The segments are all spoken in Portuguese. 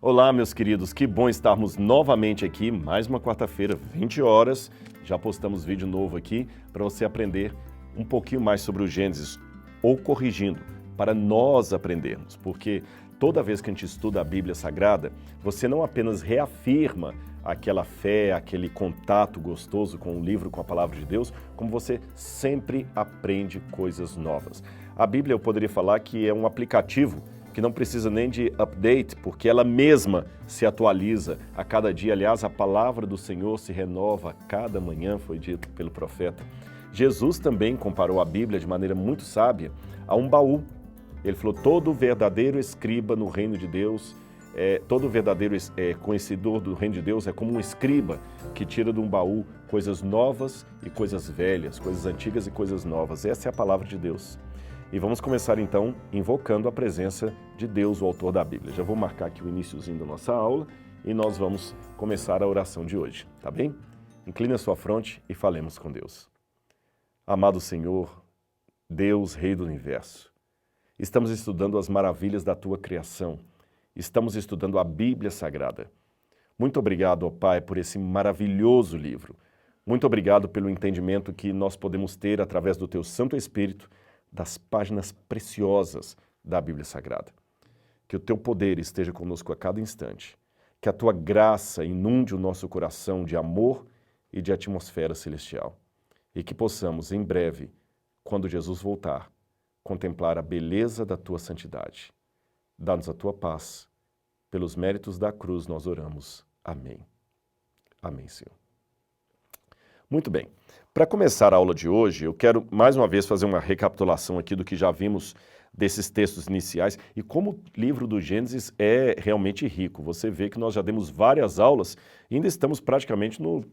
Olá, meus queridos, que bom estarmos novamente aqui, mais uma quarta-feira, 20 horas. Já postamos vídeo novo aqui para você aprender um pouquinho mais sobre o Gênesis, ou corrigindo, para nós aprendermos, porque toda vez que a gente estuda a Bíblia Sagrada, você não apenas reafirma aquela fé, aquele contato gostoso com o livro, com a palavra de Deus, como você sempre aprende coisas novas. A Bíblia, eu poderia falar que é um aplicativo que não precisa nem de update, porque ela mesma se atualiza a cada dia. Aliás, a palavra do Senhor se renova a cada manhã, foi dito pelo profeta. Jesus também comparou a Bíblia de maneira muito sábia a um baú. Ele falou, todo verdadeiro escriba no reino de Deus, todo verdadeiro conhecedor do reino de Deus é como um escriba que tira de um baú coisas novas e coisas velhas, coisas antigas e coisas novas. Essa é a palavra de Deus. E vamos começar então invocando a presença de Deus, o autor da Bíblia. Já vou marcar aqui o iniciozinho da nossa aula e nós vamos começar a oração de hoje, tá bem? Incline a sua fronte e falemos com Deus. Amado Senhor, Deus, Rei do Universo, estamos estudando as maravilhas da Tua criação, estamos estudando a Bíblia Sagrada. Muito obrigado, ó Pai, por esse maravilhoso livro. Muito obrigado pelo entendimento que nós podemos ter através do Teu Santo Espírito das páginas preciosas da Bíblia Sagrada. Que o Teu poder esteja conosco a cada instante, que a Tua graça inunde o nosso coração de amor e de atmosfera celestial, e que possamos, em breve, quando Jesus voltar, contemplar a beleza da Tua santidade. Dá-nos a Tua paz. Pelos méritos da cruz nós oramos. Amém. Amém, Senhor. Muito bem. Para começar a aula de hoje, eu quero mais uma vez fazer uma recapitulação aqui do que já vimos desses textos iniciais e como o livro do Gênesis é realmente rico. Você vê que nós já demos várias aulas e ainda estamos praticamente no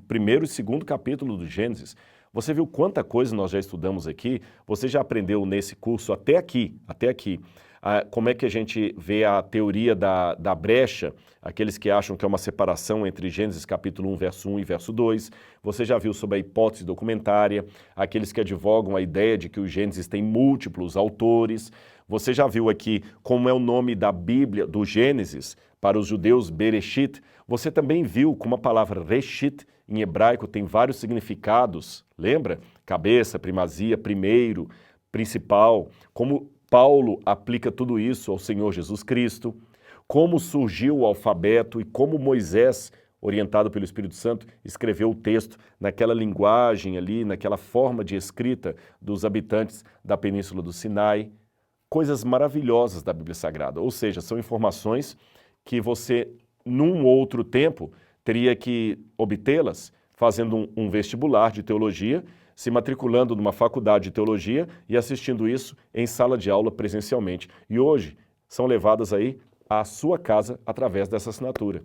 primeiro e segundo capítulo do Gênesis. Você viu quanta coisa nós já estudamos aqui? Você já aprendeu nesse curso até aqui, como é que a gente vê a teoria da brecha, aqueles que acham que é uma separação entre Gênesis capítulo 1, verso 1 e verso 2. Você já viu sobre a hipótese documentária, aqueles que advogam a ideia de que o Gênesis tem múltiplos autores. Você já viu aqui como é o nome da Bíblia, do Gênesis, para os judeus, Bereshit. Você também viu como a palavra Reshit, em hebraico, tem vários significados. Lembra? Cabeça, primazia, primeiro, principal. Como Paulo aplica tudo isso ao Senhor Jesus Cristo, como surgiu o alfabeto e como Moisés, orientado pelo Espírito Santo, escreveu o texto naquela linguagem ali, naquela forma de escrita dos habitantes da Península do Sinai. Coisas maravilhosas da Bíblia Sagrada, ou seja, são informações que você, num outro tempo, teria que obtê-las fazendo um vestibular de teologia, se matriculando numa faculdade de teologia e assistindo isso em sala de aula presencialmente. E hoje são levadas aí à sua casa através dessa assinatura.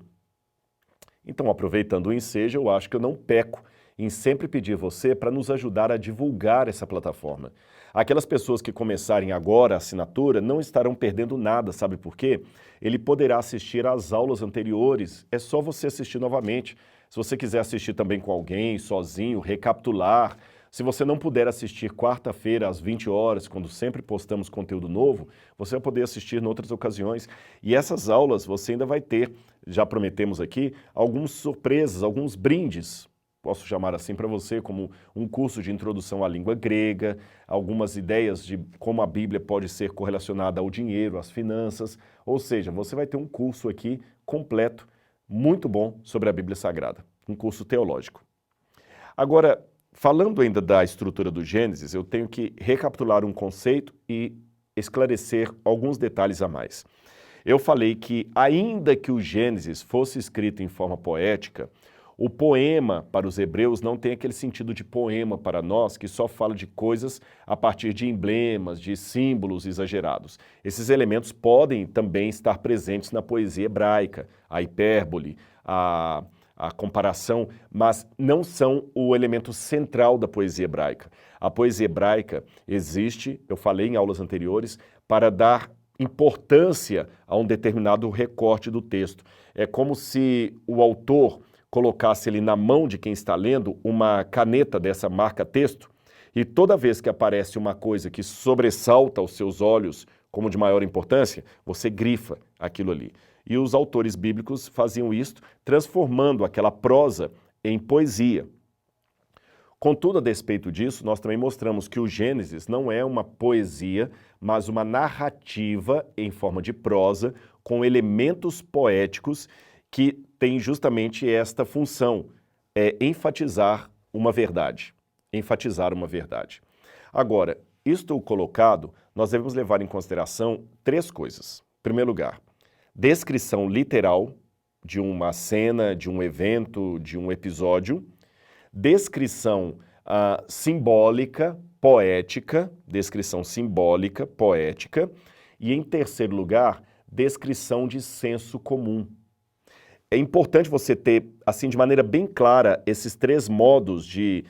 Então, aproveitando o ensejo, eu acho que eu não peco em sempre pedir você para nos ajudar a divulgar essa plataforma. Aquelas pessoas que começarem agora a assinatura não estarão perdendo nada, sabe por quê? Ele poderá assistir às aulas anteriores, é só você assistir novamente. Se você quiser assistir também com alguém, sozinho, recapitular. Se você não puder assistir quarta-feira às 20 horas, quando sempre postamos conteúdo novo, você vai poder assistir em outras ocasiões. E essas aulas você ainda vai ter, já prometemos aqui, algumas surpresas, alguns brindes. Posso chamar assim para você, como um curso de introdução à língua grega, algumas ideias de como a Bíblia pode ser correlacionada ao dinheiro, às finanças. Ou seja, você vai ter um curso aqui completo, muito bom sobre a Bíblia Sagrada, um curso teológico. Agora, falando ainda da estrutura do Gênesis, eu tenho que recapitular um conceito e esclarecer alguns detalhes a mais. Eu falei que, ainda que o Gênesis fosse escrito em forma poética, o poema para os hebreus não tem aquele sentido de poema para nós, que só fala de coisas a partir de emblemas, de símbolos exagerados. Esses elementos podem também estar presentes na poesia hebraica, a hipérbole, a comparação, mas não são o elemento central da poesia hebraica. A poesia hebraica existe, eu falei em aulas anteriores, para dar importância a um determinado recorte do texto. É como se o autor colocasse ali na mão de quem está lendo uma caneta dessa marca-texto e toda vez que aparece uma coisa que sobressalta aos seus olhos como de maior importância, você grifa aquilo ali. E os autores bíblicos faziam isto, transformando aquela prosa em poesia. Contudo, a despeito disso, nós também mostramos que o Gênesis não é uma poesia, mas uma narrativa em forma de prosa, com elementos poéticos que tem justamente esta função, enfatizar uma verdade. Enfatizar uma verdade. Agora, isto colocado, nós devemos levar em consideração 3 coisas. Em primeiro lugar, descrição literal de uma cena, de um evento, de um episódio, descrição simbólica, poética, descrição simbólica, poética, e em terceiro lugar, descrição de senso comum. É importante você ter, assim, de maneira bem clara, esses 3 modos de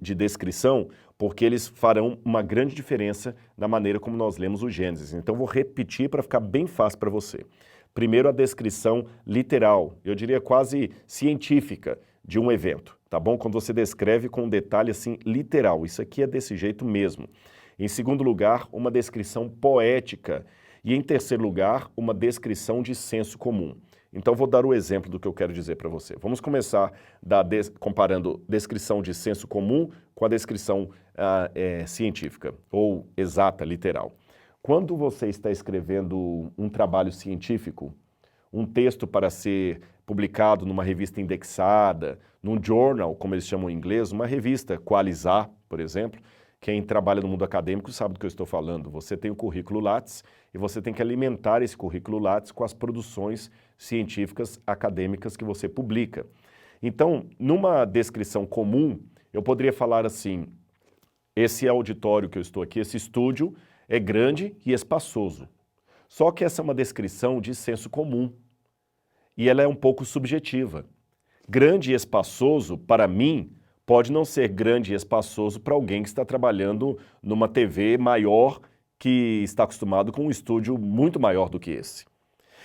descrição, porque eles farão uma grande diferença na maneira como nós lemos o Gênesis. Então, vou repetir para ficar bem fácil para você. Primeiro, a descrição literal, eu diria quase científica, de um evento, tá bom? Quando você descreve com um detalhe assim literal, isso aqui é desse jeito mesmo. Em segundo lugar, uma descrição poética. E em terceiro lugar, uma descrição de senso comum. Então, vou dar o exemplo do que eu quero dizer para você. Vamos começar comparando descrição de senso comum com a descrição científica, ou exata, literal. Quando você está escrevendo um trabalho científico, um texto para ser publicado numa revista indexada, num journal, como eles chamam em inglês, uma revista Qualizar, por exemplo, quem trabalha no mundo acadêmico sabe do que eu estou falando. Você tem o currículo Lattes e você tem que alimentar esse currículo Lattes com as produções científicas acadêmicas que você publica. Então, numa descrição comum, eu poderia falar assim, esse auditório que eu estou aqui, esse estúdio, é grande e espaçoso. Só que essa é uma descrição de senso comum e ela é um pouco subjetiva. Grande e espaçoso, para mim, pode não ser grande e espaçoso para alguém que está trabalhando numa TV maior, que está acostumado com um estúdio muito maior do que esse.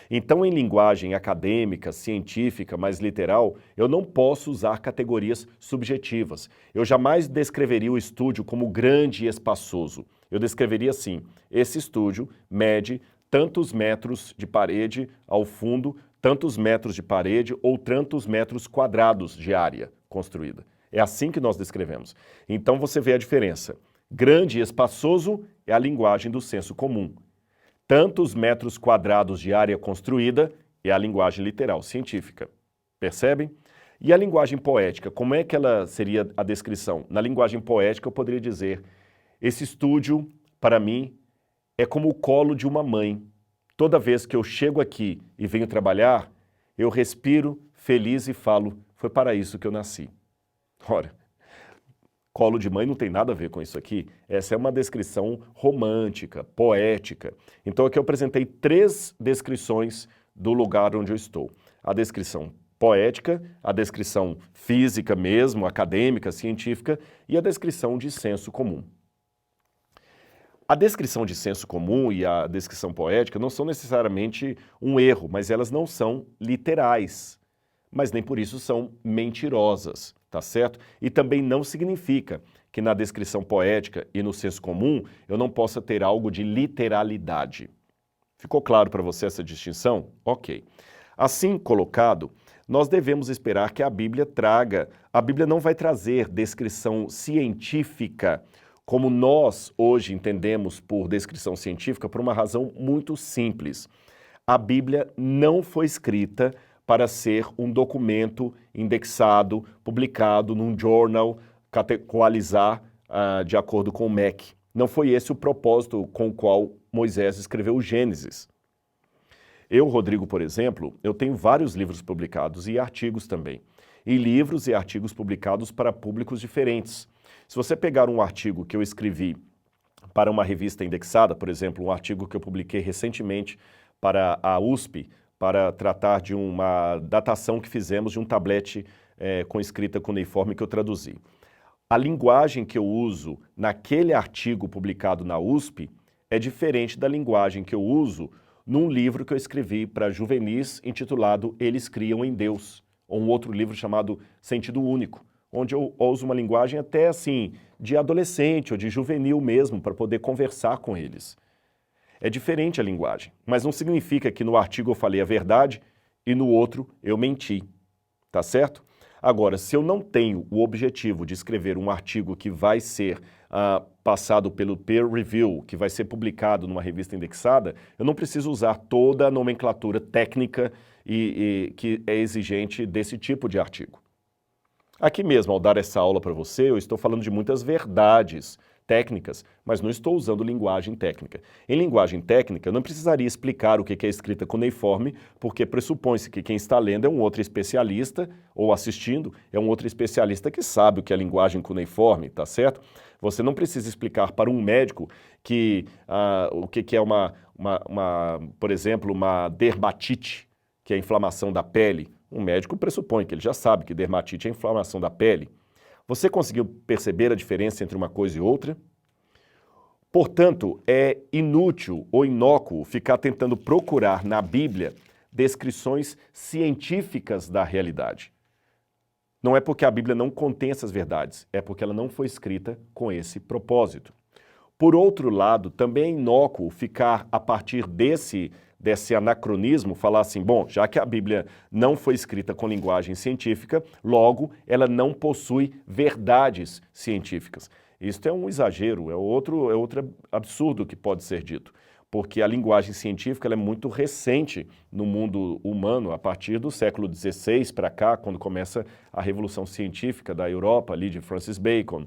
Então, em linguagem acadêmica, científica, mais literal, eu não posso usar categorias subjetivas. Eu jamais descreveria o estúdio como grande e espaçoso. Eu descreveria assim, esse estúdio mede tantos metros de parede ao fundo, tantos metros de parede ou tantos metros quadrados de área construída. É assim que nós descrevemos. Então você vê a diferença. Grande e espaçoso é a linguagem do senso comum. Tantos metros quadrados de área construída é a linguagem literal, científica. Percebem? E a linguagem poética, como é que ela seria a descrição? Na linguagem poética eu poderia dizer, esse estúdio, para mim, é como o colo de uma mãe. Toda vez que eu chego aqui e venho trabalhar, eu respiro feliz e falo, foi para isso que eu nasci. Ora, colo de mãe não tem nada a ver com isso aqui. Essa é uma descrição romântica, poética. Então aqui eu apresentei 3 descrições do lugar onde eu estou. A descrição poética, a descrição física mesmo, acadêmica, científica e a descrição de senso comum. A descrição de senso comum e a descrição poética não são necessariamente um erro, mas elas não são literais, mas nem por isso são mentirosas, tá certo? E também não significa que na descrição poética e no senso comum eu não possa ter algo de literalidade. Ficou claro para você essa distinção? Ok. Assim colocado, nós devemos esperar que a Bíblia não vai trazer descrição científica como nós hoje entendemos por descrição científica, por uma razão muito simples. A Bíblia não foi escrita para ser um documento indexado, publicado num journal, categorizar de acordo com o MEC. Não foi esse o propósito com o qual Moisés escreveu o Gênesis. Eu, Rodrigo, por exemplo, eu tenho vários livros publicados e artigos também. E livros e artigos publicados para públicos diferentes. Se você pegar um artigo que eu escrevi para uma revista indexada, por exemplo, um artigo que eu publiquei recentemente para a USP, para tratar de uma datação que fizemos de um tablete com escrita cuneiforme que eu traduzi. A linguagem que eu uso naquele artigo publicado na USP é diferente da linguagem que eu uso num livro que eu escrevi para juvenis intitulado Eles Criam em Deus, ou um outro livro chamado Sentido Único, onde eu uso uma linguagem até assim, de adolescente ou de juvenil mesmo, para poder conversar com eles. É diferente a linguagem, mas não significa que no artigo eu falei a verdade e no outro eu menti, tá certo? Agora, se eu não tenho o objetivo de escrever um artigo que vai ser passado pelo peer review, que vai ser publicado numa revista indexada, eu não preciso usar toda a nomenclatura técnica que é exigente desse tipo de artigo. Aqui mesmo, ao dar essa aula para você, eu estou falando de muitas verdades técnicas, mas não estou usando linguagem técnica. Em linguagem técnica, eu não precisaria explicar o que é escrita cuneiforme, porque pressupõe-se que quem está lendo é um outro especialista, ou assistindo, é um outro especialista que sabe o que é linguagem cuneiforme, tá certo? Você não precisa explicar para um médico que o que é por exemplo, uma dermatite, que é a inflamação da pele. Um médico pressupõe que ele já sabe que dermatite é inflamação da pele. Você conseguiu perceber a diferença entre uma coisa e outra? Portanto, é inútil ou inócuo ficar tentando procurar na Bíblia descrições científicas da realidade. Não é porque a Bíblia não contém essas verdades, é porque ela não foi escrita com esse propósito. Por outro lado, também é inócuo ficar a partir desse anacronismo, falar assim, bom, já que a Bíblia não foi escrita com linguagem científica, logo ela não possui verdades científicas. Isto é um exagero, é outro absurdo que pode ser dito, porque a linguagem científica ela é muito recente no mundo humano, a partir do século XVI para cá, quando começa a Revolução Científica da Europa, ali de Francis Bacon,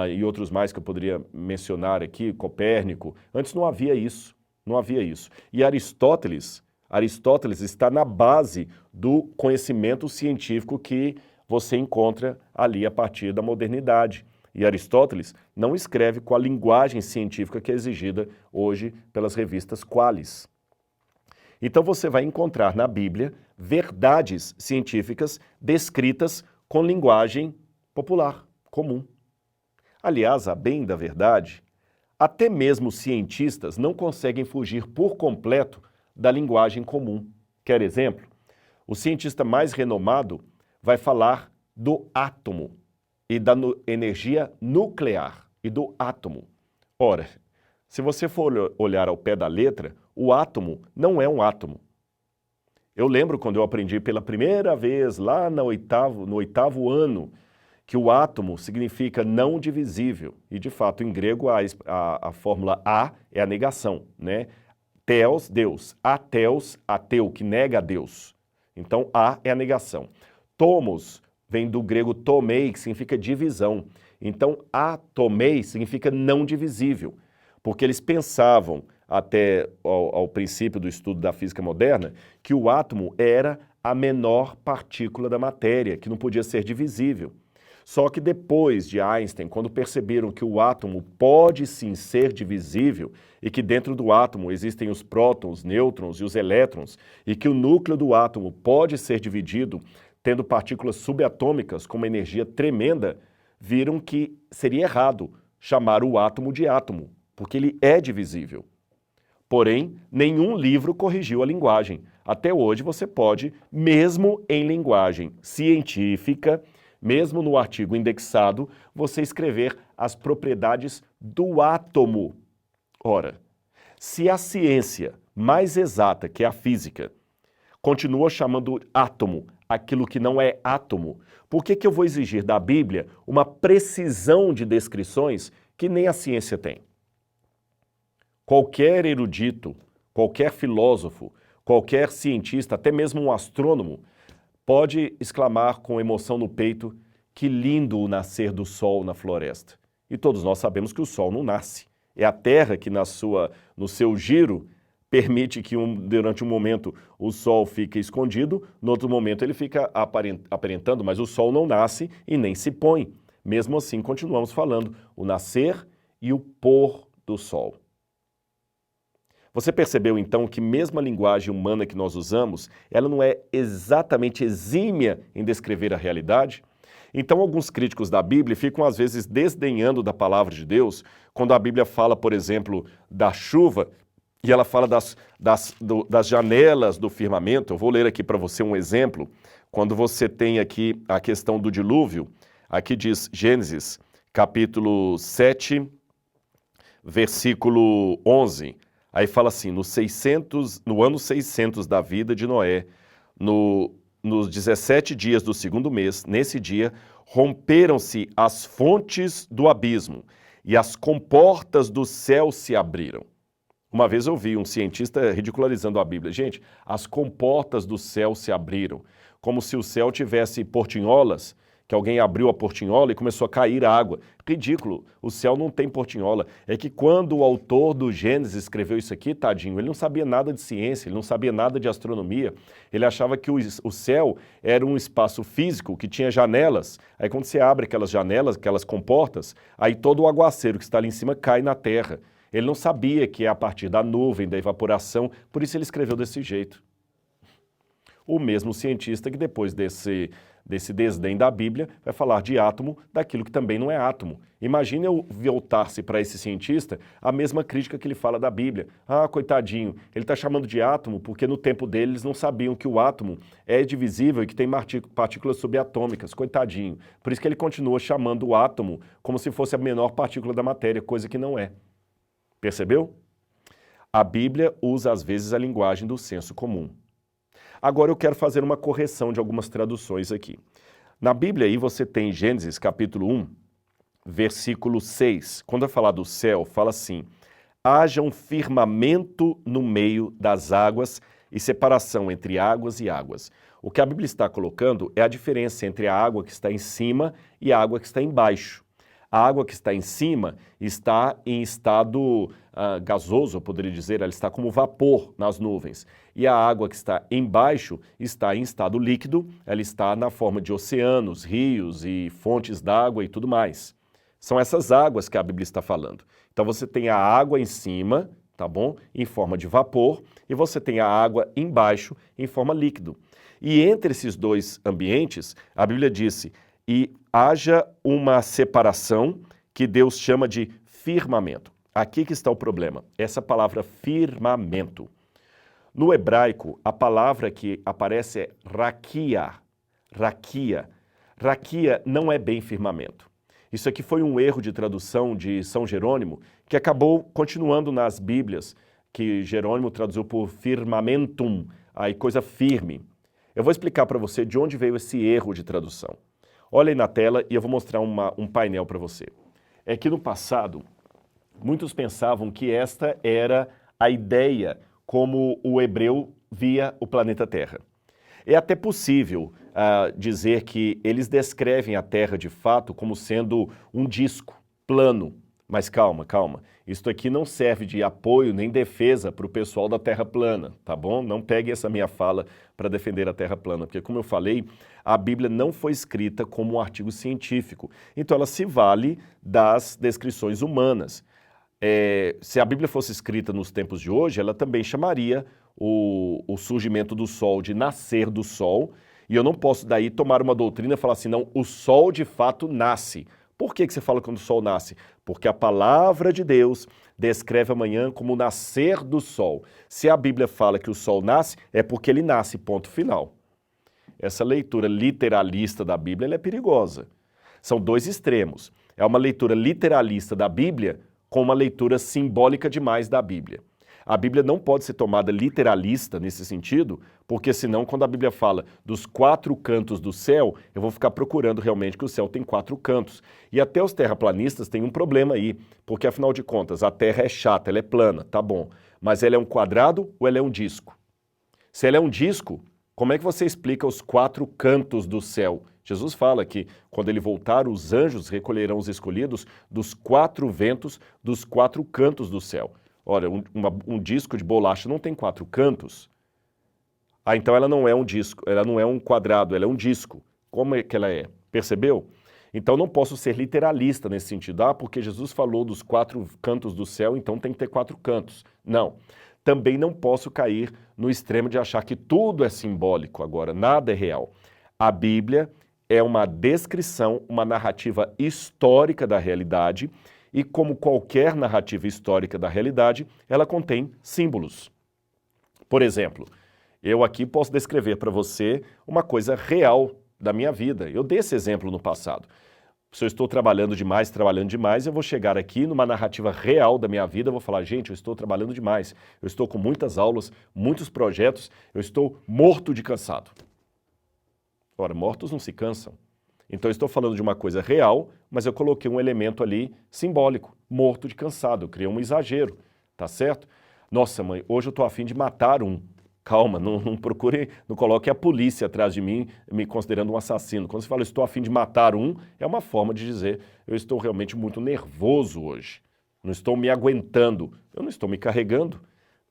e outros mais que eu poderia mencionar aqui, Copérnico. Antes não havia isso. Não havia isso. E Aristóteles está na base do conhecimento científico que você encontra ali a partir da modernidade. E Aristóteles não escreve com a linguagem científica que é exigida hoje pelas revistas Qualis. Então você vai encontrar na Bíblia verdades científicas descritas com linguagem popular, comum. Aliás, a bem da verdade, até mesmo cientistas não conseguem fugir por completo da linguagem comum. Quer exemplo? O cientista mais renomado vai falar do átomo e da energia nuclear e do átomo. Ora, se você for olhar ao pé da letra, o átomo não é um átomo. Eu lembro quando eu aprendi pela primeira vez lá no oitavo ano que o átomo significa não divisível. E, de fato, em grego, a fórmula A é a negação, né? Theos, Deus. Atheos, ateu, que nega a Deus. Então, A é a negação. Tomos vem do grego tomei, que significa divisão. Então, atomei significa não divisível, porque eles pensavam, até ao princípio do estudo da física moderna, que o átomo era a menor partícula da matéria, que não podia ser divisível. Só que depois de Einstein, quando perceberam que o átomo pode sim ser divisível e que dentro do átomo existem os prótons, nêutrons e os elétrons e que o núcleo do átomo pode ser dividido tendo partículas subatômicas com uma energia tremenda, viram que seria errado chamar o átomo de átomo, porque ele é divisível. Porém, nenhum livro corrigiu a linguagem. Até hoje você pode, mesmo em linguagem científica, mesmo no artigo indexado, você escrever as propriedades do átomo. Ora, se a ciência mais exata, que é a física, continua chamando átomo aquilo que não é átomo, por que eu vou exigir da Bíblia uma precisão de descrições que nem a ciência tem? Qualquer erudito, qualquer filósofo, qualquer cientista, até mesmo um astrônomo, pode exclamar com emoção no peito, que lindo o nascer do sol na floresta. E todos nós sabemos que o sol não nasce. É a Terra que no seu giro permite que durante um momento o sol fique escondido, no outro momento ele fica aparentando, mas o sol não nasce e nem se põe. Mesmo assim, continuamos falando o nascer e o pôr do sol. Você percebeu, então, que mesmo a linguagem humana que nós usamos, ela não é exatamente exímia em descrever a realidade? Então, alguns críticos da Bíblia ficam, às vezes, desdenhando da palavra de Deus, quando a Bíblia fala, por exemplo, da chuva, e ela fala das janelas do firmamento. Eu vou ler aqui para você um exemplo. Quando você tem aqui a questão do dilúvio, aqui diz Gênesis, capítulo 7, versículo 11. Aí fala assim, no ano 600 da vida de Noé, nos 17 dias do segundo mês, nesse dia, romperam-se as fontes do abismo e as comportas do céu se abriram. Uma vez eu vi um cientista ridicularizando a Bíblia. Gente, as comportas do céu se abriram, como se o céu tivesse portinholas, que alguém abriu a portinhola e começou a cair água. Ridículo, o céu não tem portinhola. É que quando o autor do Gênesis escreveu isso aqui, tadinho, ele não sabia nada de ciência, ele não sabia nada de astronomia, ele achava que o céu era um espaço físico que tinha janelas. Aí quando você abre aquelas janelas, aquelas comportas, aí todo o aguaceiro que está ali em cima cai na terra. Ele não sabia que é a partir da nuvem, da evaporação, por isso ele escreveu desse jeito. O mesmo cientista que depois desse desdém da Bíblia vai falar de átomo daquilo que também não é átomo. Imagine eu voltar-se para esse cientista a mesma crítica que ele fala da Bíblia. Ah, coitadinho, ele está chamando de átomo porque no tempo dele eles não sabiam que o átomo é divisível e que tem partículas subatômicas. Coitadinho. Por isso que ele continua chamando o átomo como se fosse a menor partícula da matéria, coisa que não é. Percebeu? A Bíblia usa às vezes a linguagem do senso comum. Agora eu quero fazer uma correção de algumas traduções aqui. Na Bíblia aí você tem Gênesis capítulo 1, versículo 6. Quando vai falar do céu, fala assim: haja um firmamento no meio das águas e separação entre águas e águas. O que a Bíblia está colocando é a diferença entre a água que está em cima e a água que está embaixo. A água que está em cima está em estado gasoso, eu poderia dizer, ela está como vapor nas nuvens. E a água que está embaixo está em estado líquido, ela está na forma de oceanos, rios e fontes d'água e tudo mais. São essas águas que a Bíblia está falando. Então você tem a água em cima, tá bom? Em forma de vapor, e você tem a água embaixo em forma líquido. E entre esses dois ambientes, a Bíblia disse: e haja uma separação que Deus chama de firmamento. Aqui que está o problema, essa palavra firmamento. No hebraico, a palavra que aparece é raquia. Raquia. Raquia não é bem firmamento. Isso aqui foi um erro de tradução de São Jerônimo, que acabou continuando nas Bíblias, que Jerônimo traduziu por firmamentum, aí coisa firme. Eu vou explicar para você de onde veio esse erro de tradução. Olha aí na tela e eu vou mostrar um painel para você. É que no passado, muitos pensavam que esta era a ideia como o hebreu via o planeta Terra. É até possível dizer que eles descrevem a Terra de fato como sendo um disco plano. Mas calma, calma. Isso aqui não serve de apoio nem defesa para o pessoal da Terra plana, tá bom? Não pegue essa minha fala para defender a Terra plana, porque como eu falei, a Bíblia não foi escrita como um artigo científico. Então ela se vale das descrições humanas. Se a Bíblia fosse escrita nos tempos de hoje, ela também chamaria o surgimento do Sol de nascer do Sol, e eu não posso daí tomar uma doutrina e falar assim, não, o Sol de fato nasce. Por que você fala quando o sol nasce? Porque a palavra de Deus descreve amanhã como o nascer do sol. Se a Bíblia fala que o sol nasce, é porque ele nasce, ponto final. Essa leitura literalista da Bíblia ela é perigosa. São dois extremos. É uma leitura literalista da Bíblia com uma leitura simbólica demais da Bíblia. A Bíblia não pode ser tomada literalista nesse sentido, porque senão quando a Bíblia fala dos 4 cantos do céu, eu vou ficar procurando realmente que o céu tem 4 cantos. E até os terraplanistas têm um problema aí, porque afinal de contas a Terra é chata, ela é plana, tá bom. Mas ela é um quadrado ou ela é um disco? Se ela é um disco, como é que você explica os 4 cantos do céu? Jesus fala que quando ele voltar, os anjos recolherão os escolhidos dos 4 ventos, dos 4 cantos do céu. Olha, um disco de bolacha não tem 4 cantos. Ah, então ela não é um disco, ela não é um quadrado, ela é um disco. Como é que ela é? Percebeu? Então não posso ser literalista nesse sentido. Ah, porque Jesus falou dos 4 cantos do céu, então tem que ter 4 cantos. Não. Também não posso cair no extremo de achar que tudo é simbólico agora, nada é real. A Bíblia é uma descrição, uma narrativa histórica da realidade, e como qualquer narrativa histórica da realidade, ela contém símbolos. Por exemplo, eu aqui posso descrever para você uma coisa real da minha vida. Eu dei esse exemplo no passado. Se eu estou trabalhando demais, eu vou chegar aqui numa narrativa real da minha vida, eu vou falar, gente, eu estou trabalhando demais, eu estou com muitas aulas, muitos projetos, eu estou morto de cansado. Ora, mortos não se cansam. Então eu estou falando de uma coisa real, mas eu coloquei um elemento ali simbólico, morto de cansado, eu criei um exagero, tá certo? Nossa, mãe, hoje eu estou a fim de matar um. Calma, não procure, não coloque a polícia atrás de mim, me considerando um assassino. Quando você fala estou a fim de matar um, é uma forma de dizer eu estou realmente muito nervoso hoje. Não estou me aguentando, eu não estou me carregando.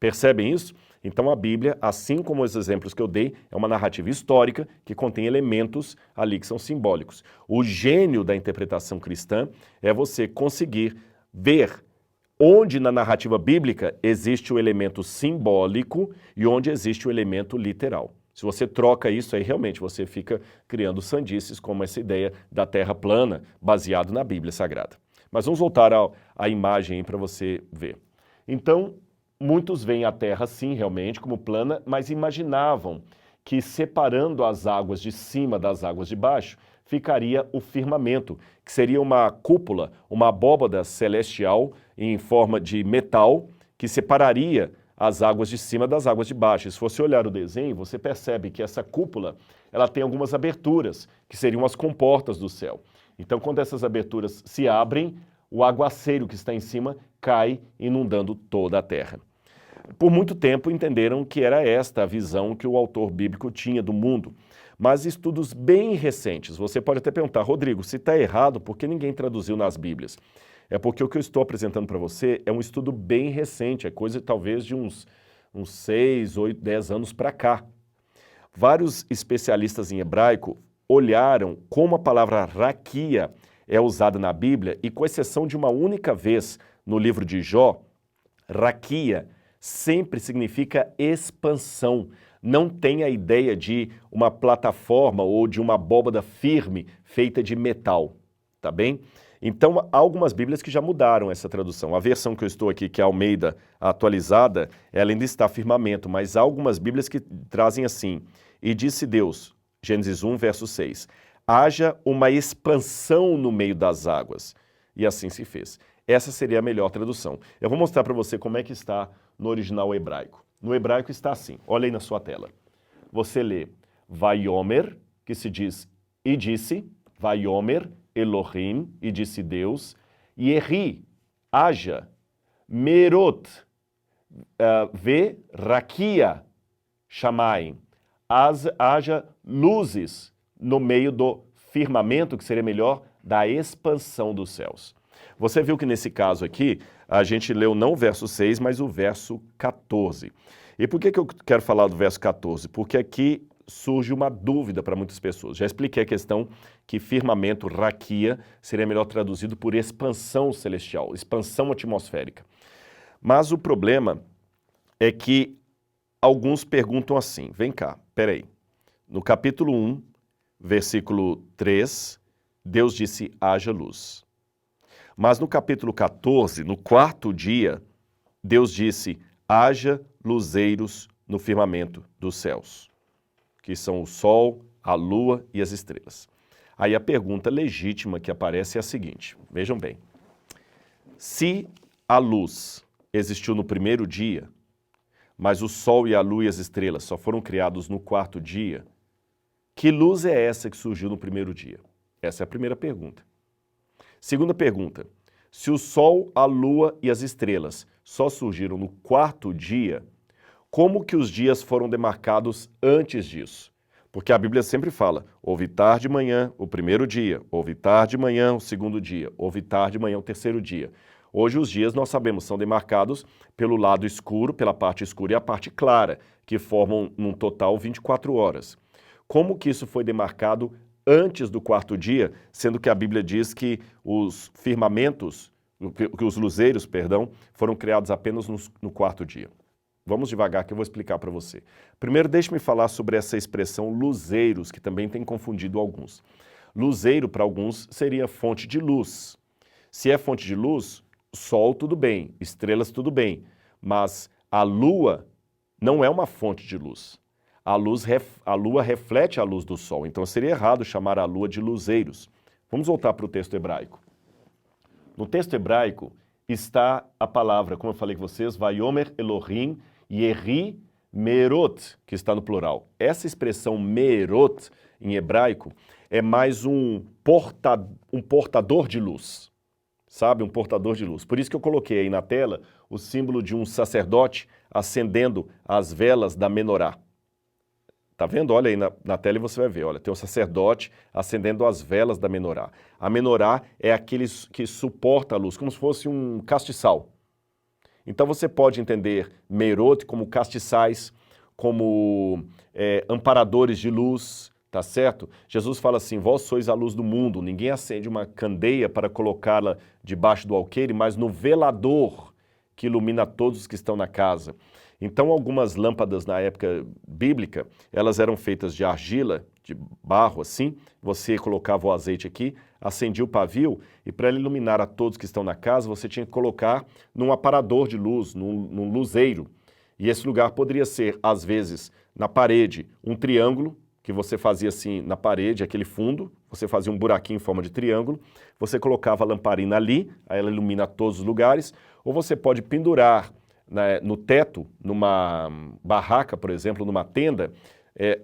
Percebem isso? Então a Bíblia, assim como os exemplos que eu dei, é uma narrativa histórica que contém elementos ali que são simbólicos. O gênio da interpretação cristã é você conseguir ver onde na narrativa bíblica existe o elemento simbólico e onde existe o elemento literal. Se você troca isso, aí realmente você fica criando sandices como essa ideia da terra plana, baseado na Bíblia Sagrada. Mas vamos voltar à imagem para você ver. Então, muitos veem a terra, sim, realmente, como plana, mas imaginavam que separando as águas de cima das águas de baixo, ficaria o firmamento, que seria uma cúpula, uma abóbada celestial em forma de metal, que separaria as águas de cima das águas de baixo. Se você olhar o desenho, você percebe que essa cúpula ela tem algumas aberturas, que seriam as comportas do céu. Então, quando essas aberturas se abrem, o aguaceiro que está em cima cai, inundando toda a terra. Por muito tempo entenderam que era esta a visão que o autor bíblico tinha do mundo. Mas estudos bem recentes, você pode até perguntar, Rodrigo, se está errado, por que ninguém traduziu nas Bíblias? É porque o que eu estou apresentando para você é um estudo bem recente, é coisa talvez de uns 6, 8, 10 anos para cá. Vários especialistas em hebraico olharam como a palavra raquia é usada na Bíblia e, com exceção de uma única vez no livro de Jó, raquia sempre significa expansão. Não tem a ideia de uma plataforma ou de uma abóbada firme feita de metal, tá bem? Então, há algumas Bíblias que já mudaram essa tradução. A versão que eu estou aqui, que é a Almeida atualizada, ela ainda está firmamento, mas há algumas Bíblias que trazem assim, e disse Deus, Gênesis 1, verso 6, haja uma expansão no meio das águas. E assim se fez. Essa seria a melhor tradução. Eu vou mostrar para você como é que está no original hebraico. No hebraico está assim, olha aí na sua tela. Você lê Vaiomer, que se diz e disse, Vaiomer, Elohim, e disse Deus, Yehi, haja, Merot, ve, raquia, Shamaim, haja luzes no meio do firmamento, que seria melhor, da expansão dos céus. Você viu que nesse caso aqui, a gente leu não o verso 6, mas o verso 14. E por que eu quero falar do verso 14? Porque aqui surge uma dúvida para muitas pessoas. Já expliquei a questão que firmamento, raquia, seria melhor traduzido por expansão celestial, expansão atmosférica. Mas o problema é que alguns perguntam assim, vem cá, peraí. No capítulo 1, versículo 3, Deus disse, haja luz. Mas no capítulo 14, no quarto dia, Deus disse, haja luzeiros no firmamento dos céus, que são o sol, a lua e as estrelas. Aí a pergunta legítima que aparece é a seguinte, vejam bem, se a luz existiu no primeiro dia, mas o sol e a lua e as estrelas só foram criados no quarto dia, que luz é essa que surgiu no primeiro dia? Essa é a primeira pergunta. Segunda pergunta, se o sol, a lua e as estrelas só surgiram no quarto dia, como que os dias foram demarcados antes disso? Porque a Bíblia sempre fala, houve tarde de manhã o primeiro dia, houve tarde de manhã o segundo dia, houve tarde de manhã o terceiro dia. Hoje os dias, nós sabemos, são demarcados pelo lado escuro, pela parte escura e a parte clara, que formam num total 24 horas. Como que isso foi demarcado antes do quarto dia, sendo que a Bíblia diz que os firmamentos, que os luzeiros, perdão, foram criados apenas no quarto dia? Vamos devagar que eu vou explicar para você. Primeiro, deixe-me falar sobre essa expressão luzeiros, que também tem confundido alguns. Luzeiro, para alguns, seria fonte de luz. Se é fonte de luz, sol tudo bem, estrelas tudo bem, mas a lua não é uma fonte de luz. A lua reflete a luz do sol, então seria errado chamar a lua de luzeiros. Vamos voltar para o texto hebraico. No texto hebraico está a palavra, como eu falei com vocês, Vayomer Elohim Yeri Merot, que está no plural. Essa expressão Merot, em hebraico, é mais um portador de luz. Sabe? Um portador de luz. Por isso que eu coloquei aí na tela o símbolo de um sacerdote acendendo as velas da menorá. Tá vendo? Olha aí na tela e você vai ver. Olha, tem um sacerdote acendendo as velas da menorá. A menorá é aquele que suporta a luz, como se fosse um castiçal. Então você pode entender Merot como castiçais, como amparadores de luz, tá certo? Jesus fala assim, vós sois a luz do mundo, ninguém acende uma candeia para colocá-la debaixo do alqueire, mas no velador que ilumina todos os que estão na casa. Então algumas lâmpadas na época bíblica, elas eram feitas de argila, de barro assim, você colocava o azeite aqui, acendia o pavio e para iluminar a todos que estão na casa, você tinha que colocar num aparador de luz, num luzeiro. E esse lugar poderia ser, às vezes, na parede, um triângulo, que você fazia assim na parede, aquele fundo, você fazia um buraquinho em forma de triângulo, você colocava a lamparina ali, aí ela ilumina todos os lugares, ou você pode pendurar no teto, numa barraca, por exemplo, numa tenda,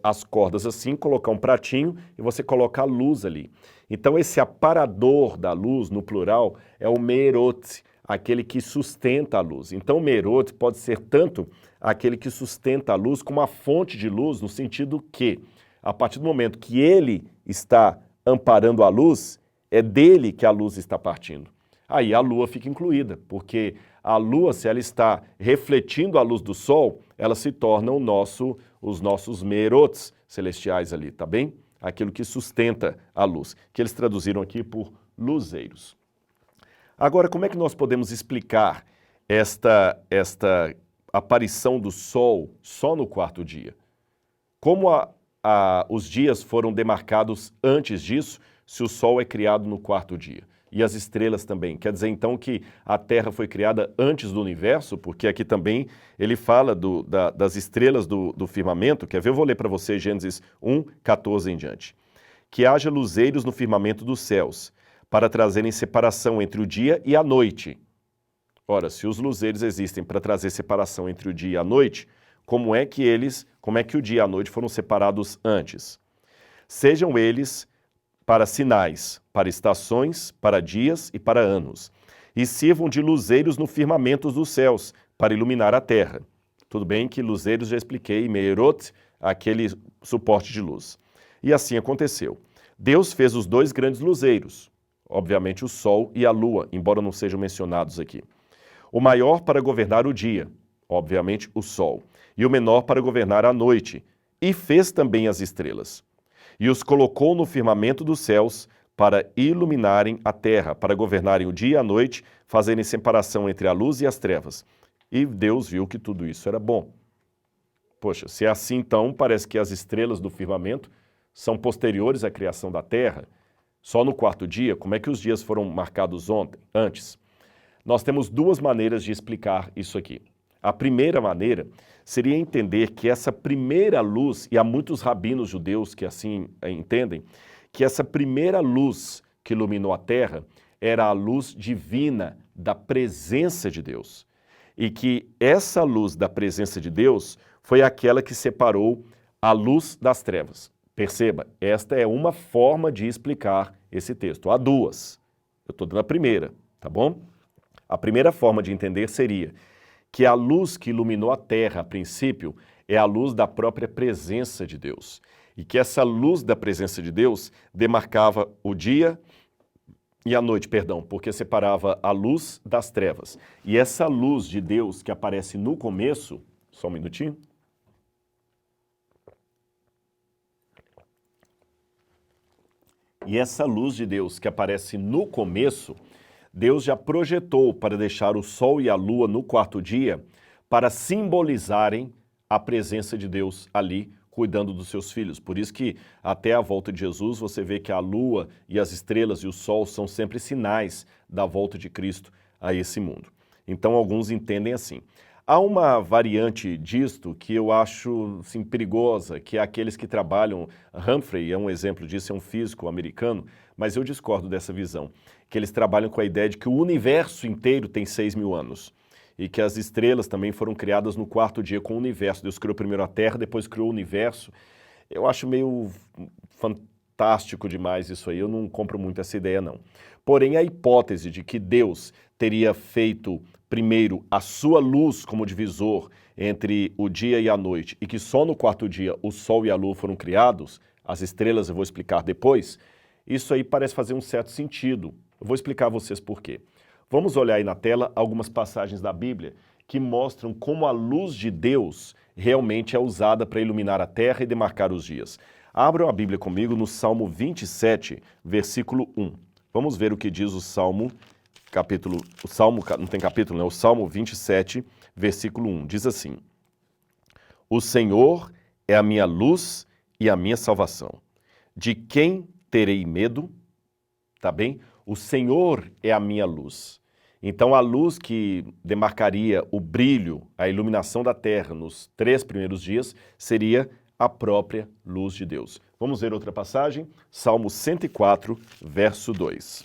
as cordas assim, colocar um pratinho e você coloca a luz ali. Então esse aparador da luz, no plural, é o Merot, aquele que sustenta a luz. Então o Merot pode ser tanto aquele que sustenta a luz como a fonte de luz, no sentido que, a partir do momento que ele está amparando a luz, é dele que a luz está partindo. Aí a lua fica incluída, porque a lua, se ela está refletindo a luz do sol, ela se torna os nossos merots celestiais ali, tá bem? Aquilo que sustenta a luz, que eles traduziram aqui por luzeiros. Agora, como é que nós podemos explicar esta aparição do sol só no quarto dia? Como os dias foram demarcados antes disso, se o sol é criado no quarto dia? E as estrelas também. Quer dizer, então, que a Terra foi criada antes do universo, porque aqui também ele fala das estrelas do firmamento. Quer ver? Eu vou ler para você Gênesis 1, 14 em diante. Que haja luzeiros no firmamento dos céus, para trazerem separação entre o dia e a noite. Ora, se os luzeiros existem para trazer separação entre o dia e a noite, como é que o dia e a noite foram separados antes? Sejam eles para sinais, para estações, para dias e para anos, e sirvam de luzeiros no firmamento dos céus, para iluminar a terra. Tudo bem que luzeiros já expliquei, Meirot, aquele suporte de luz. E assim aconteceu. Deus fez os dois grandes luzeiros, obviamente o sol e a lua, embora não sejam mencionados aqui. O maior para governar o dia, obviamente o sol, e o menor para governar a noite, e fez também as estrelas. E os colocou no firmamento dos céus para iluminarem a terra, para governarem o dia e a noite, fazerem separação entre a luz e as trevas. E Deus viu que tudo isso era bom. Poxa, se é assim então, parece que as estrelas do firmamento são posteriores à criação da terra. Só no quarto dia, como é que os dias foram marcados antes? Nós temos duas maneiras de explicar isso aqui. A primeira maneira seria entender que essa primeira luz, e há muitos rabinos judeus que assim entendem, que essa primeira luz que iluminou a terra era a luz divina da presença de Deus. E que essa luz da presença de Deus foi aquela que separou a luz das trevas. Perceba, esta é uma forma de explicar esse texto. Há duas. Eu estou dando a primeira, tá bom? A primeira forma de entender seria que a luz que iluminou a terra, a princípio, é a luz da própria presença de Deus. E que essa luz da presença de Deus demarcava o dia e a noite, porque separava a luz das trevas. E essa luz de Deus que aparece no começo, só um minutinho. E essa luz de Deus que aparece no começo, Deus já projetou para deixar o sol e a lua no quarto dia para simbolizarem a presença de Deus ali, cuidando dos seus filhos. Por isso que até a volta de Jesus você vê que a lua e as estrelas e o sol são sempre sinais da volta de Cristo a esse mundo. Então alguns entendem assim. Há uma variante disto que eu acho assim, perigosa, que é aqueles que trabalham, Humphrey é um exemplo disso, é um físico americano, mas eu discordo dessa visão, que eles trabalham com a ideia de que o universo inteiro tem 6.000 anos e que as estrelas também foram criadas no quarto dia com o universo. Deus criou primeiro a Terra, depois criou o universo. Eu acho meio fantástico demais isso aí, eu não compro muito essa ideia não. Porém, a hipótese de que Deus teria feito primeiro a sua luz como divisor entre o dia e a noite e que só no quarto dia o sol e a lua foram criados, as estrelas eu vou explicar depois, isso aí parece fazer um certo sentido. Eu vou explicar a vocês por quê. Vamos olhar aí na tela algumas passagens da Bíblia que mostram como a luz de Deus realmente é usada para iluminar a terra e demarcar os dias. Abram a Bíblia comigo no Salmo 27, versículo 1. Vamos ver o que diz o Salmo não tem capítulo, né? O Salmo 27, versículo 1. Diz assim: O Senhor é a minha luz e a minha salvação. De quem terei medo? Tá bem? O Senhor é a minha luz. Então, a luz que demarcaria o brilho, a iluminação da terra nos 3 primeiros dias, seria a própria luz de Deus. Vamos ver outra passagem? Salmo 104, verso 2.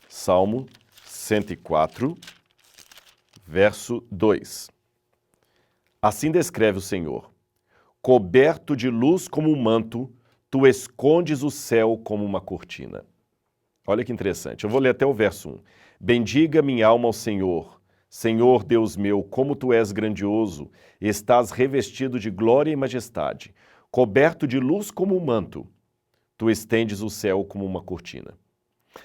Salmo 104, verso 2. Assim descreve o Senhor: coberto de luz como um manto, tu escondes o céu como uma cortina. Olha que interessante, eu vou ler até o verso 1. Bendiga minha alma ao Senhor. Senhor Deus meu, como tu és grandioso, estás revestido de glória e majestade, coberto de luz como um manto, tu estendes o céu como uma cortina.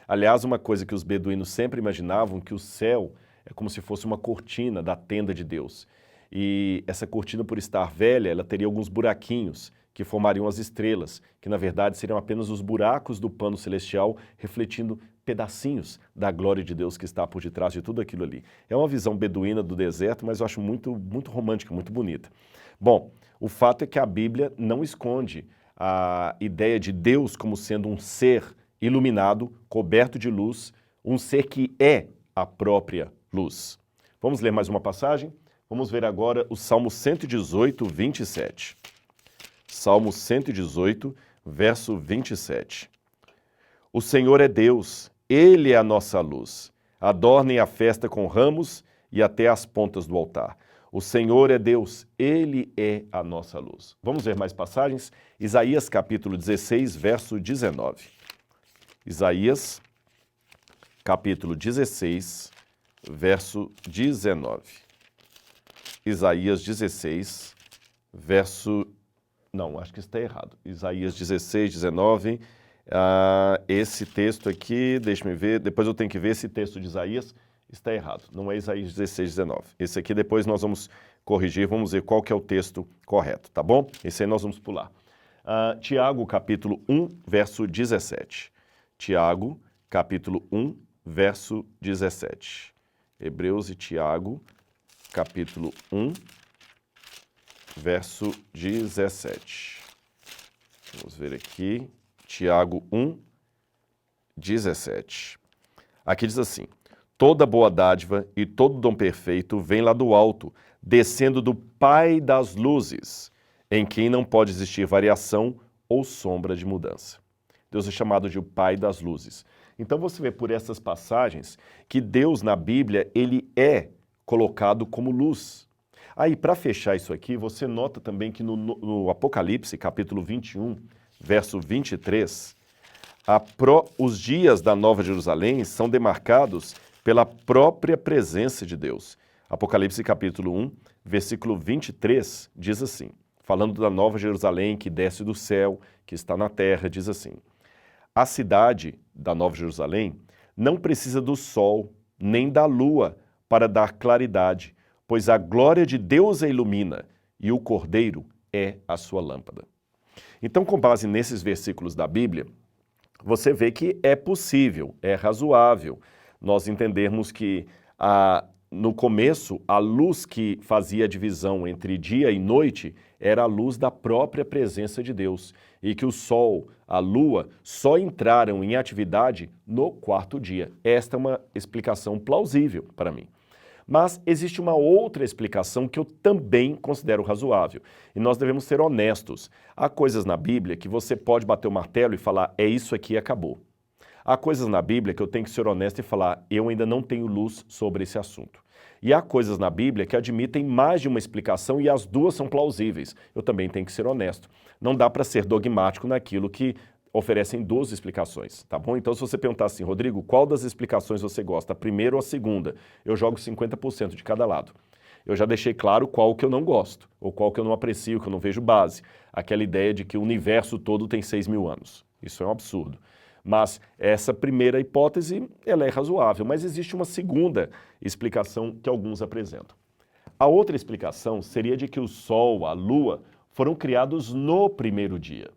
Aliás, uma coisa que os beduínos sempre imaginavam, que o céu é como se fosse uma cortina da tenda de Deus. E essa cortina, por estar velha, ela teria alguns buraquinhos que formariam as estrelas, que na verdade seriam apenas os buracos do pano celestial, refletindo pedacinhos da glória de Deus que está por detrás de tudo aquilo ali. É uma visão beduína do deserto, mas eu acho muito romântica, muito bonita. Bom, o fato é que a Bíblia não esconde a ideia de Deus como sendo um ser iluminado, coberto de luz, um ser que é a própria luz. Vamos ler mais uma passagem? Vamos ver agora o Salmo 118, 27. Salmo 118, verso 27. O Senhor é Deus, Ele é a nossa luz. Adornem a festa com ramos e até as pontas do altar. O Senhor é Deus, Ele é a nossa luz. Vamos ver mais passagens? Isaías capítulo 16, verso 19. Isaías, capítulo 16, verso 19. Isaías 16, verso... Não, acho que está errado. Isaías 16, 19. Esse texto aqui, deixa-me ver, depois eu tenho que ver esse texto de Isaías, está errado. Não é Isaías 16, 19. Esse aqui depois nós vamos corrigir, vamos ver qual que é o texto correto, tá bom? Esse aí nós vamos pular. Tiago, capítulo 1, verso 17. Tiago, capítulo 1, verso 17. Hebreus e Tiago, capítulo 1, verso 17. Vamos ver aqui. Tiago 1, 17. Aqui diz assim: toda boa dádiva e todo dom perfeito vem lá do alto, descendo do Pai das luzes, em quem não pode existir variação ou sombra de mudança. Deus é chamado de o Pai das luzes. Então você vê por essas passagens que Deus na Bíblia, ele é colocado como luz. Aí, para fechar isso aqui, você nota também que no Apocalipse, capítulo 21, verso 23, os dias da Nova Jerusalém são demarcados pela própria presença de Deus. Apocalipse, capítulo 1, versículo 23, diz assim, falando da Nova Jerusalém que desce do céu, que está na terra, diz assim: a cidade da Nova Jerusalém não precisa do sol nem da lua para dar claridade, pois a glória de Deus a ilumina e o Cordeiro é a sua lâmpada. Então, com base nesses versículos da Bíblia, você vê que é possível, é razoável nós entendermos que no começo a luz que fazia a divisão entre dia e noite era a luz da própria presença de Deus e que o sol, a lua, só entraram em atividade no quarto dia. Esta é uma explicação plausível para mim. Mas existe uma outra explicação que eu também considero razoável. E nós devemos ser honestos. Há coisas na Bíblia que você pode bater o martelo e falar, é isso aqui e acabou. Há coisas na Bíblia que eu tenho que ser honesto e falar, eu ainda não tenho luz sobre esse assunto. E há coisas na Bíblia que admitem mais de uma explicação e as duas são plausíveis. Eu também tenho que ser honesto. Não dá para ser dogmático naquilo que oferecem duas explicações, tá bom? Então, se você perguntar assim, Rodrigo, qual das explicações você gosta, a primeira ou a segunda? Eu jogo 50% de cada lado. Eu já deixei claro qual que eu não gosto, ou qual que eu não aprecio, que eu não vejo base. Aquela ideia de que o universo todo tem 6.000 anos. Isso é um absurdo. Mas essa primeira hipótese, ela é razoável, mas existe uma segunda explicação que alguns apresentam. A outra explicação seria de que o Sol, a Lua, foram criados no primeiro dia.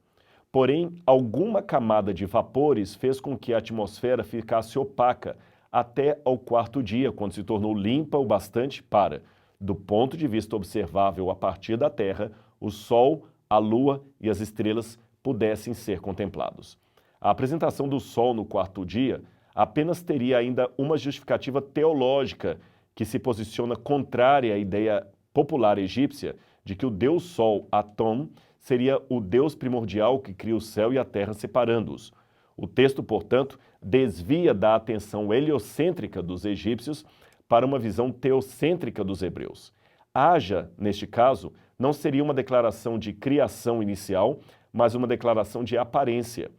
Porém, alguma camada de vapores fez com que a atmosfera ficasse opaca até ao quarto dia, quando se tornou limpa o bastante para, do ponto de vista observável a partir da Terra, o Sol, a Lua e as estrelas pudessem ser contemplados. A apresentação do Sol no quarto dia apenas teria ainda uma justificativa teológica que se posiciona contrária à ideia popular egípcia de que o Deus Sol, Atom, seria o Deus primordial que cria o céu e a terra separando-os. O texto, portanto, desvia da atenção heliocêntrica dos egípcios para uma visão teocêntrica dos hebreus. Haja, neste caso, não seria uma declaração de criação inicial, mas uma declaração de aparência.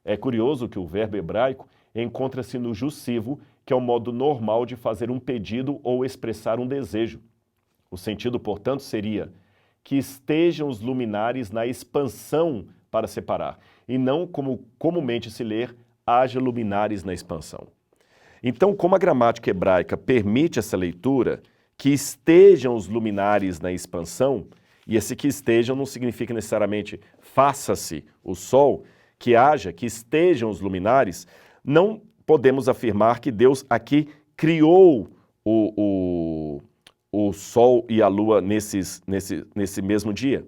É curioso que o verbo hebraico encontra-se no jussivo, que é o modo normal de fazer um pedido ou expressar um desejo. O sentido, portanto, seria que estejam os luminares na expansão para separar, e não como comumente se ler, haja luminares na expansão. Então, como a gramática hebraica permite essa leitura, que estejam os luminares na expansão, e esse que estejam não significa necessariamente faça-se o sol, que haja, que estejam os luminares, não podemos afirmar que Deus aqui criou o Sol e a Lua nesse mesmo dia,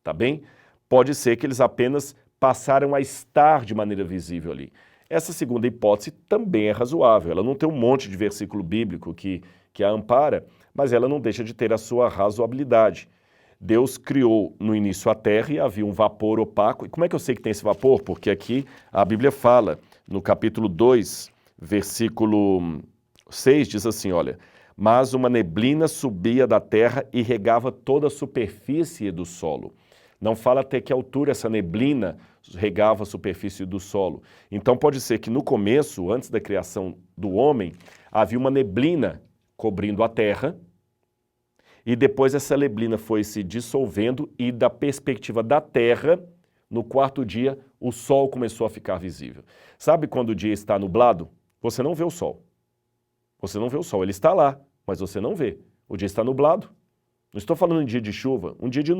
tá bem? Pode ser que eles apenas passaram a estar de maneira visível ali. Essa segunda hipótese também é razoável, ela não tem um monte de versículo bíblico que a ampara, mas ela não deixa de ter a sua razoabilidade. Deus criou no início a terra e havia um vapor opaco. E como é que eu sei que tem esse vapor? Porque aqui a Bíblia fala, no capítulo 2, versículo 6, diz assim, olha, mas uma neblina subia da terra e regava toda a superfície do solo. Não fala até que altura essa neblina regava a superfície do solo. Então pode ser que no começo, antes da criação do homem, havia uma neblina cobrindo a terra, e depois essa neblina foi se dissolvendo e da perspectiva da terra, no quarto dia, o sol começou a ficar visível. Sabe quando o dia está nublado? Você não vê o sol. Você não vê o sol, ele está lá, mas você não vê. O dia está nublado. Não estou falando de dia de chuva, um dia de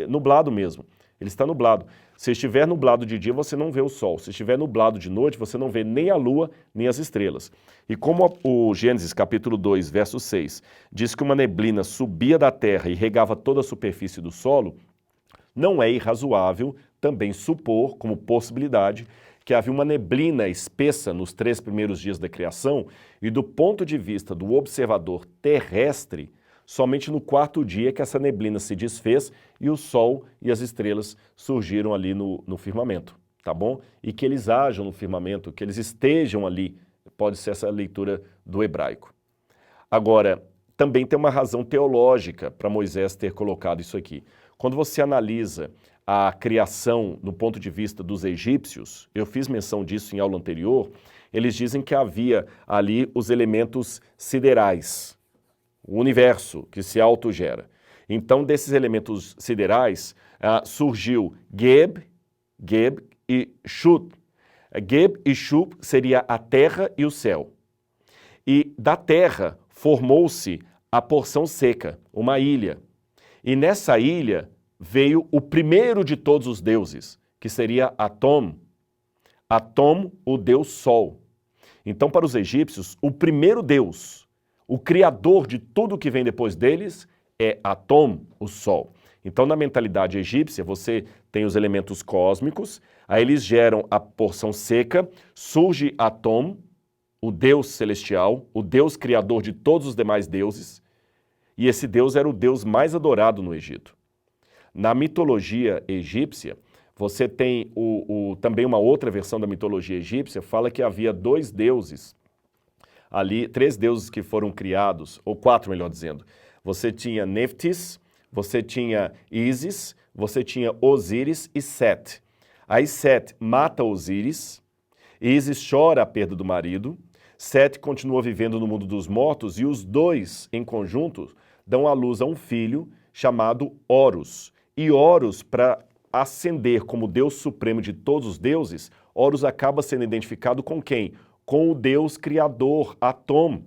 nublado mesmo. Ele está nublado. Se estiver nublado de dia, você não vê o sol. Se estiver nublado de noite, você não vê nem a lua, nem as estrelas. E como o Gênesis capítulo 2, verso 6, diz que uma neblina subia da terra e regava toda a superfície do solo, não é irrazoável também supor, como possibilidade, que havia uma neblina espessa nos 3 primeiros dias da criação e do ponto de vista do observador terrestre, somente no quarto dia que essa neblina se desfez e o sol e as estrelas surgiram ali no firmamento, tá bom? E que eles hajam no firmamento, que eles estejam ali, pode ser essa leitura do hebraico. Agora, também tem uma razão teológica para Moisés ter colocado isso aqui. Quando você analisa a criação no ponto de vista dos egípcios, eu fiz menção disso em aula anterior, eles dizem que havia ali os elementos siderais, o universo que se autogera. Então, desses elementos siderais, surgiu Geb e Shut. Geb e Shut seria a terra e o céu. E da terra formou-se a porção seca, uma ilha. E nessa ilha veio o primeiro de todos os deuses, que seria Atom. Atom, o deus Sol. Então, para os egípcios, o primeiro deus, o criador de tudo que vem depois deles, é Atom, o Sol. Então, na mentalidade egípcia, você tem os elementos cósmicos, aí eles geram a porção seca, surge Atom, o Deus celestial, o Deus criador de todos os demais deuses, e esse Deus era o Deus mais adorado no Egito. Na mitologia egípcia, você tem também uma outra versão da mitologia egípcia, fala que havia dois deuses, ali, três deuses que foram criados, ou quatro, melhor dizendo. Você tinha Neftis, você tinha Ísis, você tinha Osíris e Set. Aí Set mata Osíris, Ísis chora a perda do marido, Set continua vivendo no mundo dos mortos e os dois, em conjunto, dão à luz a um filho chamado Horus. E Horus, para ascender como Deus supremo de todos os deuses, Horus acaba sendo identificado com quem? Com o Deus criador, Atom.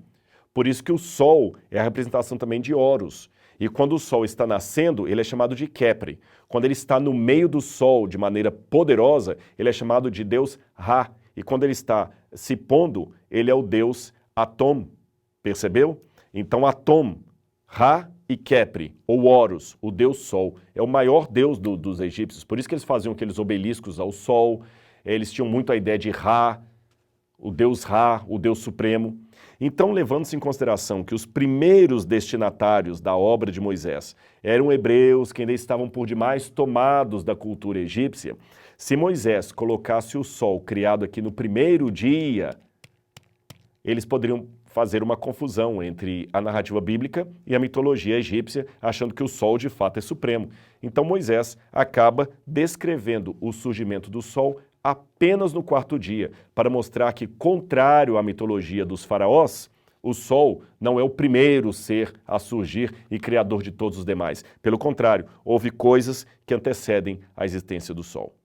Por isso que o Sol é a representação também de Horus. E quando o Sol está nascendo, ele é chamado de Khepri. Quando ele está no meio do Sol de maneira poderosa, ele é chamado de Deus Ra. E quando ele está se pondo, ele é o Deus Atom. Percebeu? Então Atom, Ra e Khepri, ou Horus, o Deus Sol, é o maior Deus dos egípcios. Por isso que eles faziam aqueles obeliscos ao Sol. Eles tinham muito a ideia de Ra, o Deus Ra, o Deus Supremo. Então, levando-se em consideração que os primeiros destinatários da obra de Moisés eram hebreus que ainda estavam por demais tomados da cultura egípcia, se Moisés colocasse o sol criado aqui no primeiro dia, eles poderiam fazer uma confusão entre a narrativa bíblica e a mitologia egípcia, achando que o sol de fato é supremo. Então Moisés acaba descrevendo o surgimento do sol apenas no quarto dia, para mostrar que, contrário à mitologia dos faraós, o Sol não é o primeiro ser a surgir e criador de todos os demais. Pelo contrário, houve coisas que antecedem a existência do Sol.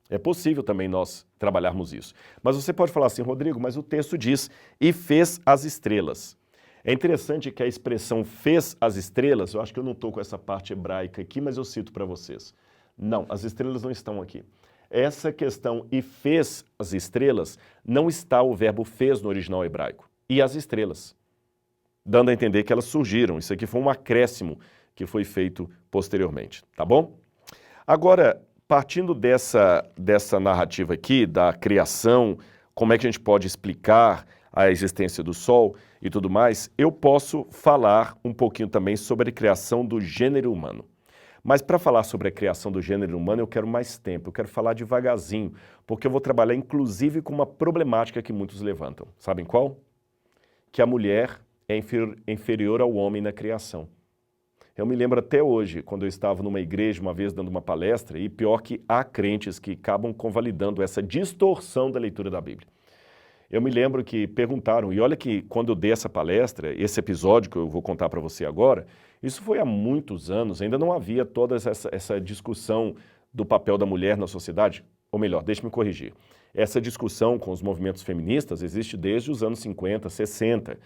É possível também nós trabalharmos isso. Mas você pode falar assim, Rodrigo, mas o texto diz, e fez as estrelas. É interessante que a expressão fez as estrelas, eu acho que eu não estou com essa parte hebraica aqui, mas eu cito para vocês. Não, as estrelas não estão aqui. Essa questão, e fez as estrelas, não está o verbo fez no original hebraico. E as estrelas, dando a entender que elas surgiram. Isso aqui foi um acréscimo que foi feito posteriormente, tá bom? Agora, partindo dessa narrativa aqui, da criação, como é que a gente pode explicar a existência do Sol e tudo mais, eu posso falar um pouquinho também sobre a criação do gênero humano. Mas para falar sobre a criação do gênero humano eu quero mais tempo, eu quero falar devagarzinho, porque eu vou trabalhar inclusive com uma problemática que muitos levantam. Sabem qual? Que a mulher é inferior ao homem na criação. Eu me lembro até hoje, quando eu estava numa igreja uma vez dando uma palestra, e pior que há crentes que acabam convalidando essa distorção da leitura da Bíblia. Eu me lembro que perguntaram, e olha que quando eu dei essa palestra, esse episódio que eu vou contar para você agora, isso foi há muitos anos, ainda não havia toda essa discussão do papel da mulher na sociedade. Ou melhor, deixe-me corrigir. Essa discussão com os movimentos feministas existe desde os anos 50, 60,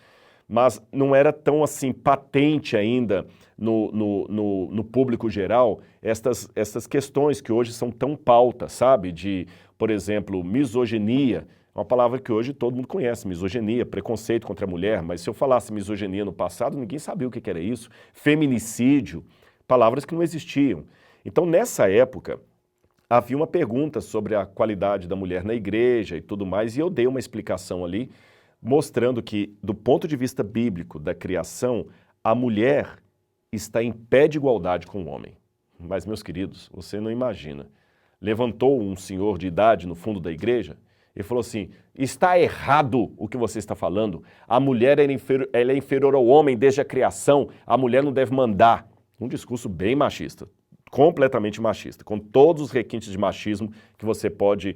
mas não era tão assim patente ainda no público geral estas questões que hoje são tão pauta, sabe? De, por exemplo, misoginia. Uma palavra que hoje todo mundo conhece, misoginia, preconceito contra a mulher, mas se eu falasse misoginia no passado, ninguém sabia o que era isso. Feminicídio, palavras que não existiam. Então, nessa época, havia uma pergunta sobre a qualidade da mulher na igreja e tudo mais, e eu dei uma explicação ali, mostrando que, do ponto de vista bíblico da criação, a mulher está em pé de igualdade com o homem. Mas, meus queridos, você não imagina. Levantou um senhor de idade no fundo da igreja, ele falou assim, está errado o que você está falando, a mulher ela é inferior ao homem desde a criação, a mulher não deve mandar. Um discurso bem machista, completamente machista, com todos os requintes de machismo que você pode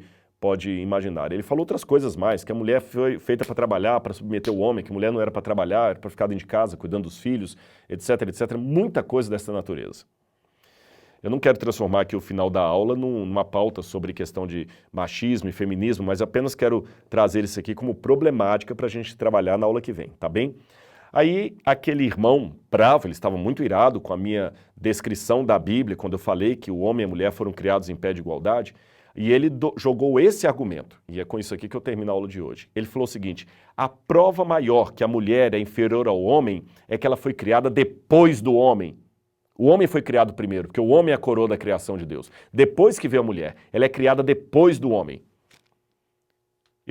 imaginar. Ele falou outras coisas mais, que a mulher foi feita para trabalhar, para submeter o homem, que a mulher não era para trabalhar, era para ficar dentro de casa, cuidando dos filhos, etc, etc, muita coisa dessa natureza. Eu não quero transformar aqui o final da aula numa pauta sobre questão de machismo e feminismo, mas apenas quero trazer isso aqui como problemática para a gente trabalhar na aula que vem, tá bem? Aí, aquele irmão bravo, ele estava muito irado com a minha descrição da Bíblia, quando eu falei que o homem e a mulher foram criados em pé de igualdade, e ele jogou esse argumento, e é com isso aqui que eu termino a aula de hoje. Ele falou o seguinte, a prova maior que a mulher é inferior ao homem é que ela foi criada depois do homem. O homem foi criado primeiro, porque o homem é a coroa da criação de Deus. Depois que veio a mulher, ela é criada depois do homem.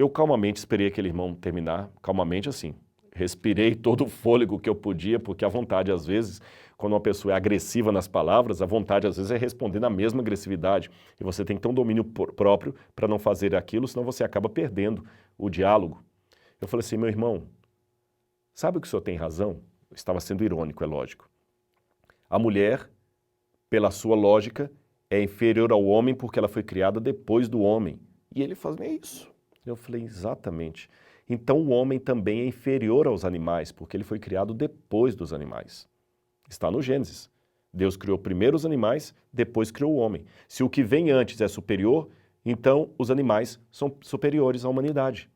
Eu calmamente esperei aquele irmão terminar, calmamente assim. Respirei todo o fôlego que eu podia, porque a vontade, às vezes, quando uma pessoa é agressiva nas palavras, a vontade, às vezes, é responder na mesma agressividade. E você tem que ter um domínio próprio para não fazer aquilo, senão você acaba perdendo o diálogo. Eu falei assim, meu irmão, sabe o que o senhor tem razão? Eu estava sendo irônico, é lógico. A mulher, pela sua lógica, é inferior ao homem porque ela foi criada depois do homem. E ele fala, é isso. Eu falei, exatamente. Então o homem também é inferior aos animais, porque ele foi criado depois dos animais. Está no Gênesis. Deus criou primeiro os animais, depois criou o homem. Se o que vem antes é superior, então os animais são superiores à humanidade.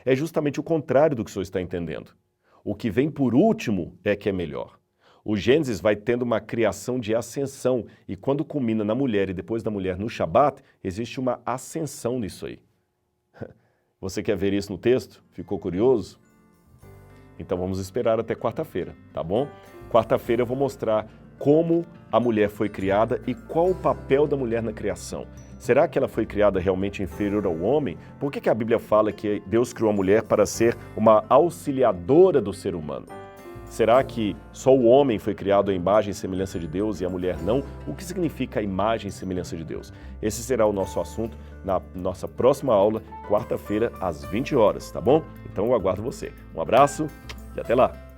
É justamente o contrário do que o senhor está entendendo. O que vem por último é que é melhor. O Gênesis vai tendo uma criação de ascensão, e quando culmina na mulher e depois da mulher no Shabat, existe uma ascensão nisso aí. Você quer ver isso no texto? Ficou curioso? Então vamos esperar até quarta-feira, tá bom? Quarta-feira eu vou mostrar como a mulher foi criada e qual o papel da mulher na criação. Será que ela foi criada realmente inferior ao homem? Por que a Bíblia fala que Deus criou a mulher para ser uma auxiliadora do ser humano? Será que só o homem foi criado à imagem e semelhança de Deus e a mulher não? O que significa a imagem e semelhança de Deus? Esse será o nosso assunto na nossa próxima aula, quarta-feira, às 20 horas, tá bom? Então eu aguardo você. Um abraço e até lá!